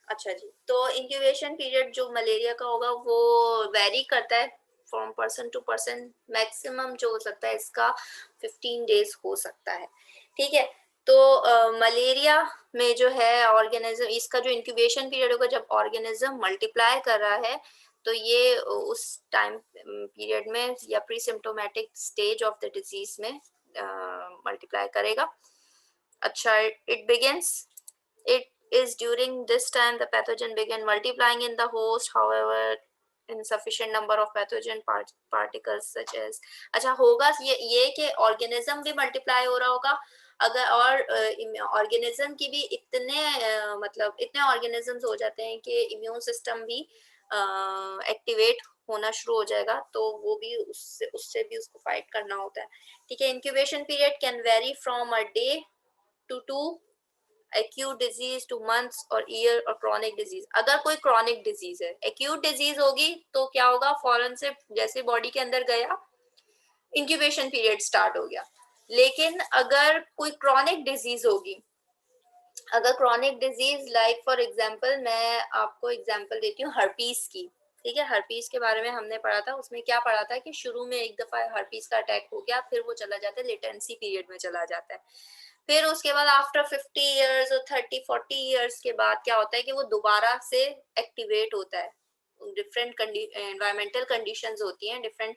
अच्छा जी, तो incubation period जो मलेरिया का होगा वो वैरी करता है from person to person. Maximum जो हो सकता है इसका 15 डेज हो सकता है, ठीक है। तो मलेरिया में जो है ऑर्गेनिज्म, इसका जो इंक्यूबेशन पीरियड होगा जब ऑर्गेनिज्म मल्टीप्लाई कर रहा है, तो ये उस टाइम पीरियड में या pre symptomatic stage of the disease में मल्टीप्लाई करेगा। अच्छा, it begins, it is during this time the pathogen begin multiplying in the host, however insufficient number of pathogen particles such as, अच्छा होगा ये कि organism भी मल्टीप्लाई हो रहा होगा अगर, और ऑर्गेनिज्म की भी इतने मतलब इतने ऑर्गेनिजम्स हो जाते हैं कि इम्यून सिस्टम भी एक्टिवेट होना शुरू हो जाएगा, तो वो भी उससे उससे भी उसको फाइट करना होता है, ठीक है। Incubation period can vary from a day to 2 acute disease to months और ईयर, और क्रॉनिक डिजीज। अगर कोई क्रॉनिक डिजीज है, एक्यूट डिजीज होगी तो क्या होगा, फौरन से जैसे बॉडी के अंदर गया इंक्यूबेशन पीरियड स्टार्ट हो गया। लेकिन अगर कोई क्रॉनिक डिजीज होगी, अगर chronic disease like for example, मैं आपको एग्जांपल देती हूँ हर्पीस की, ठीक है। हर्पीस के बारे में हमने पढ़ा था, उसमें क्या पढ़ा था कि शुरू में एक दफा हर्पीस का अटैक हो गया, फिर वो चला जाता है लेटेंसी पीरियड में चला जाता है, फिर उसके बाद आफ्टर 50 इयर्स और 30-40 इयर्स के बाद क्या होता है कि वो दोबारा से एक्टिवेट होता है। डिफरेंट एनवायरमेंटल कंडीशंस होती हैं, डिफरेंट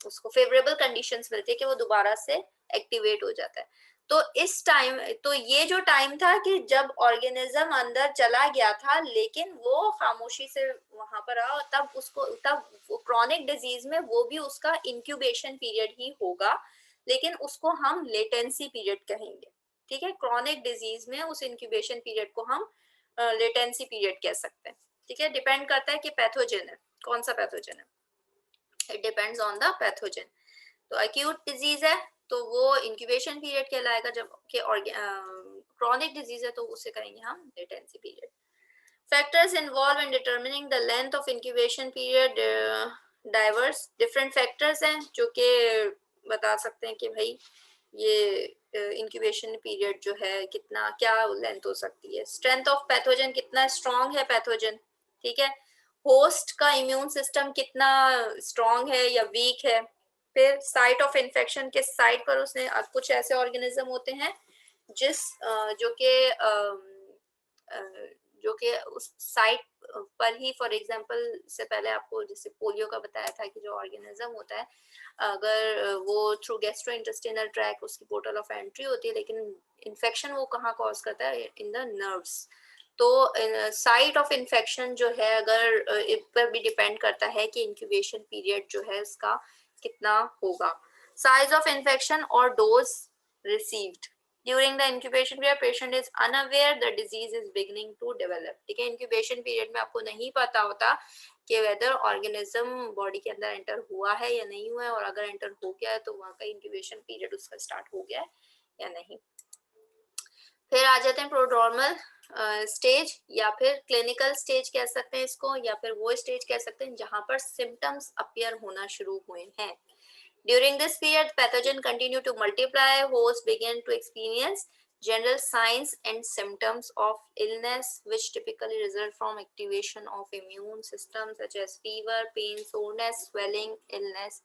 उसको फेवरेबल कंडीशंस मिलती है कि वो दोबारा से एक्टिवेट हो जाता है। तो इस टाइम, तो ये जो टाइम था कि जब ऑर्गेनिज्म अंदर चला गया था लेकिन वो खामोशी से वहां पर रहा, तब उसको, तब क्रॉनिक डिजीज में वो भी उसका इंक्यूबेशन पीरियड ही होगा, लेकिन उसको हम लेटेंसी पीरियड कहेंगे, ठीक है। क्रॉनिक डिजीज में उस इंक्यूबेशन पीरियड को हम लेटेंसी पीरियड कह सकते हैं, ठीक है। डिपेंड करता है कि पैथोजन है, कौन सा पैथोजन है, it depends on the pathogen. तो अक्यूट डिजीज है तो वो इंक्यूबेशन पीरियड कहलाएगा, जब कि क्रॉनिक डिजीज है तो उसे कहेंगे हम latency period. Factors involve in determining the length of incubation period diverse, different factors हैं जो कि बता सकते हैं कि भाई ये इंक्यूबेशन पीरियड जो है कितना, क्या लेंथ हो सकती है। स्ट्रेंथ ऑफ पैथोजन, कितना स्ट्रॉन्ग है पैथोजन, ठीक है। होस्ट का इम्यून सिस्टम कितना स्ट्रॉन्ग है या वीक है। फिर साइट ऑफ इन्फेक्शन, के साइट पर उसने, कुछ ऐसे ऑर्गेनिज्म होते हैं जिस जो कि जो कि उस साइट पर ही, फॉर एग्जांपल से पहले आपको जैसे पोलियो का बताया था कि जो ऑर्गेनिज्म होता है अगर वो थ्रू गैस्ट्रो इंटेस्टिनल ट्रैक उसकी पोर्टल ऑफ एंट्री होती है, लेकिन इन्फेक्शन वो कहाँ कॉज करता है, इन द नर्व्स। तो साइट ऑफ इन्फेक्शन जो है अगर इस पर भी डिपेंड करता है कि इंक्यूबेशन पीरियड जो है इसका कितना होगा। साइज ऑफ इन्फेक्शन और dose received during the incubation period, patient is unaware the disease is beginning to develop, ठीक है। इंक्यूबेशन पीरियड में आपको नहीं पता होता कि वेदर ऑर्गेनिज्म बॉडी के अंदर एंटर हुआ है या नहीं हुआ है, और अगर एंटर हो गया है तो वहाँ का इंक्यूबेशन पीरियड उसका स्टार्ट हो गया है या नहीं। फिर आ जाते हैं प्रोड्रोमल स्टेज या फिर क्लिनिकल स्टेज कह सकते हैं इसको, या फिर वो स्टेज कह सकते हैं जहां पर सिम्टम्स अपीयर होना शुरू हुए हैं। During this period, pathogen continue to multiply, hosts begin to experience general signs and symptoms of illness, which typically result from activation of immune system such as fever, pain, soreness, swelling, illness,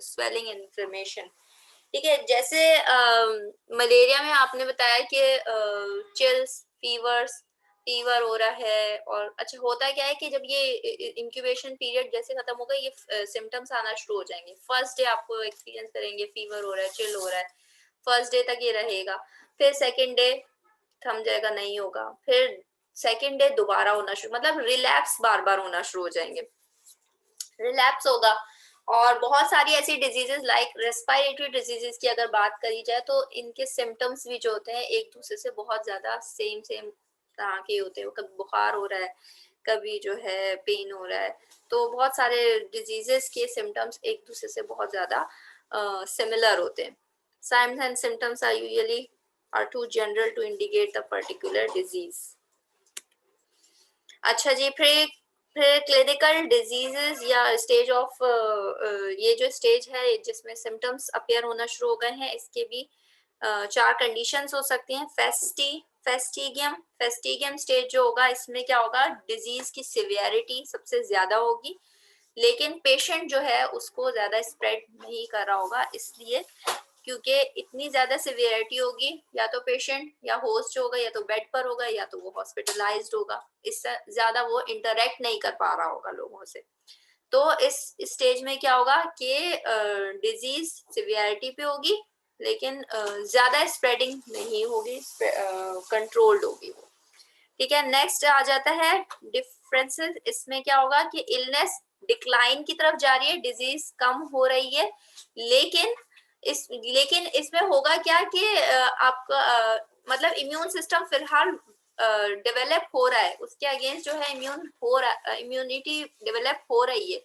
swelling, inflammation. ठीक है, जैसे malaria में आपने बताया कि chills, fever हो रहा है, और अच्छा होता क्या है कि जब ये इंक्यूबेशन पीरियड जैसे खत्म होगा ये सिम्टम्स आना शुरू हो जाएंगे। फर्स्ट डे आपको एक्सपीरियंस करेंगे फीवर हो रहा है, चिल हो रहा है, फर्स्ट डे तक ये रहेगा, फिर सेकंड डे थम जाएगा, नहीं होगा, फिर सेकंड डे दोबारा होना शुरू, मतलब रिलैप्स बार बार होना शुरू हो जाएंगे, रिलैप्स होगा। और बहुत सारी ऐसी डिजीजेस लाइक रेस्पिरेटरी डिजीजेस की अगर बात करी जाए तो इनके सिम्टम्स भी जो होते हैं एक दूसरे से बहुत ज्यादा सेम तरह के होते हैं। कभी बुखार हो रहा है, कभी जो है पेन हो रहा है, तो बहुत सारे डिजीजेस के सिम्टम्स एक दूसरे से बहुत ज्यादा सिमिलर होते हैं। Signs and symptoms are usually are too general to indicate the particular disease. अच्छा जी, फिर क्लिनिकल डिजीजेस या स्टेज ऑफ, ये जो स्टेज है जिसमें सिम्टम्स अपीयर होना शुरू हो गए हैं, इसके भी 4 कंडीशंस हो सकती हैं। फेस्टी, फेस्टिगियम स्टेज जो होगा इसमें क्या होगा, डिजीज की सिवियरिटी सबसे ज्यादा होगी, लेकिन पेशेंट जो है उसको ज्यादा स्प्रेड नहीं कर रहा होगा, इसलिए क्योंकि इतनी ज्यादा सिवियरिटी होगी, या तो पेशेंट या होस्ट होगा या तो बेड पर होगा या तो वो हॉस्पिटलाइज्ड होगा, इससे ज्यादा वो इंटरेक्ट नहीं कर पा रहा होगा लोगों से। तो इस स्टेज में क्या होगा कि डिजीज सिवियरिटी पे होगी, लेकिन ज्यादा स्प्रेडिंग नहीं होगी, कंट्रोल्ड होगी वो। ठीक है, नेक्स्ट आ जाता है डिफरेंसेस। इसमें क्या होगा कि इलनेस डिक्लाइन की तरफ जा रही है, डिजीज कम हो रही है, लेकिन इसमें होगा क्या कि आपका मतलब इम्यून सिस्टम फिलहाल डेवलप हो रहा है, उसके अगेंस्ट जो है इम्यूनिटी डेवलप हो रही है।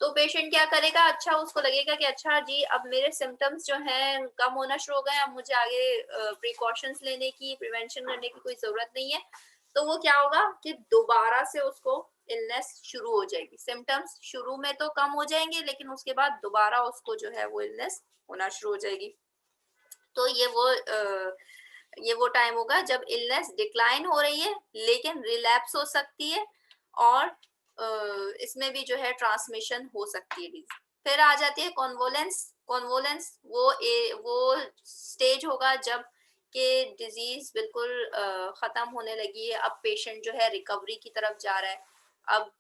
तो पेशेंट क्या करेगा, अच्छा उसको लगेगा कि अच्छा जी अब मेरे सिम्टम्स जो हैं कम होना शुरू हो गए, अब मुझे आगे प्रिकॉशंस लेने की, प्रिवेंशन करने की कोई जरूरत नहीं है। तो वो क्या होगा कि दोबारा से उसको इलनेस शुरू हो जाएगी, सिम्टम्स शुरू में तो कम हो जाएंगे, लेकिन उसके बाद दोबारा उसको जो है वो इलनेस होना शुरू हो जाएगी। तो ये वो टाइम होगा जब इलनेस डिक्लाइन हो रही है, लेकिन रिलैप्स हो सकती है, और इसमें भी जो है ट्रांसमिशन हो सकती है डिजीज। फिर आ जाती है कॉन्वोलेंस वो स्टेज होगा जब के डिजीज बिल्कुल खत्म होने लगी है, अब पेशेंट जो है रिकवरी की तरफ जा रहा है, अब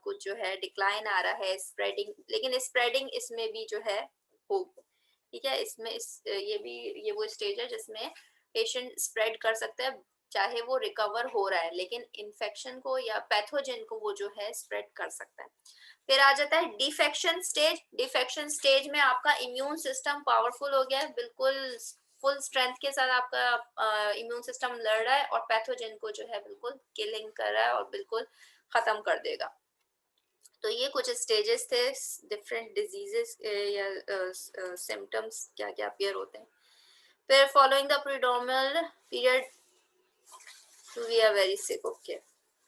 कुछ जो है डिक्लाइन आ रहा है, स्प्रेडिंग, लेकिन स्प्रेडिंग इसमें भी जो है होगी। ठीक है, इसमें ये वो स्टेज है जिसमें पेशेंट स्प्रेड कर सकता है, चाहे वो रिकवर हो रहा है, लेकिन इन्फेक्शन को या पैथोजन को वो जो है स्प्रेड कर सकता है। फिर आ जाता है डिफेक्शन स्टेज में आपका इम्यून सिस्टम पावरफुल हो गया है, बिल्कुल फुल स्ट्रेंथ के साथ आपका इम्यून सिस्टम लड़ रहा है, और पैथोजन को जो है बिल्कुल किलिंग कर रहा है और बिल्कुल खत्म कर देगा। तो ये कुछ स्टेजेस थे, डिफरेंट डिजीजेस या सिम्टम्स क्या क्या अपीयर होते हैं। फिर following the prodromal period we are very sick, okay.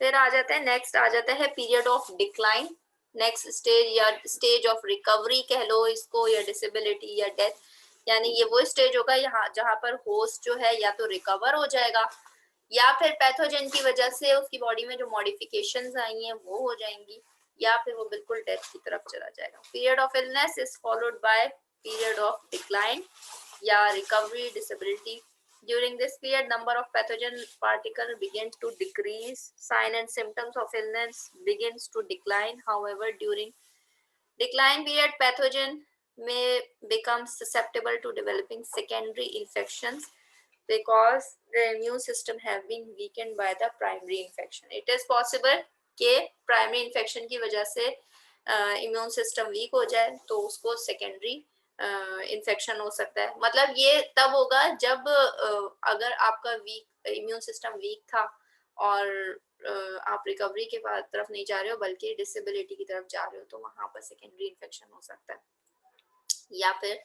फिर आ जाता है नेक्स्ट, आ जाता है period of decline, next stage या स्टेज ऑफ रिकवरी कह लो इसको, या डिसेबिलिटी या डेथ, यानी ये वो स्टेज होगा यहाँ जहाँ पर होस्ट जो है या तो रिकवर हो जाएगा, या फिर पैथोजन की वजह से उसकी बॉडी में जो मॉडिफिकेशंस आई हैं वो हो जाएंगी, या फिर वो बिल्कुल डेथ की तरफ चला जाएगा। Period of illness is followed by period of decline या recovery disability. During this period, number of pathogen particles begins to decrease. Sign and symptoms of illness begins to decline. However, during decline period, pathogen may become susceptible to developing secondary infections because the immune system have been weakened by the primary infection. It is possible कि primary infection की वजह से immune system weak हो जाए, तो उसको secondary infection हो सकता है। मतलब ये तब होगा जब अगर आपका इम्यून सिस्टम वीक था और आप रिकवरी के तरफ नहीं जा रहे हो बल्कि डिसेबिलिटी की तरफ जा रहे हो, तो वहां पर सेकेंडरी इन्फेक्शन हो सकता है। या फिर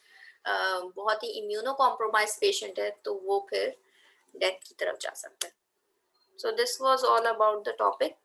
बहुत ही इम्यूनो कॉम्प्रोमाइज पेशेंट है तो वो फिर डेथ की तरफ जा सकता है। So this was all about the topic.